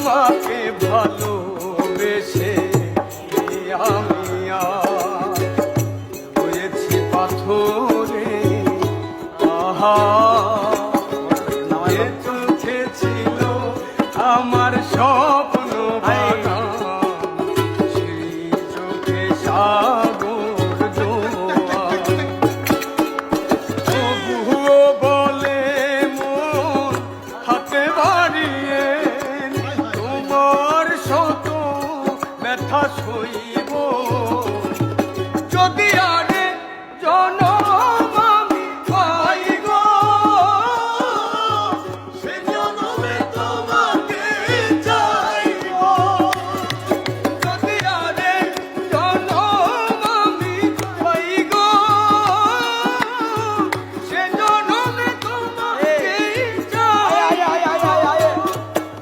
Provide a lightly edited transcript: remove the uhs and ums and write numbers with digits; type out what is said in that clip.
তোমাকে ভালোবেসে আমি হয়েছি পাথরে। আহা চোখে ছিল আমার স্বপ্ন বাগান, সেই চোখে সাগর জোয়ার। তবুও বলে মন হাতে বাড়িয়ে তোমার শত ব্যথা সই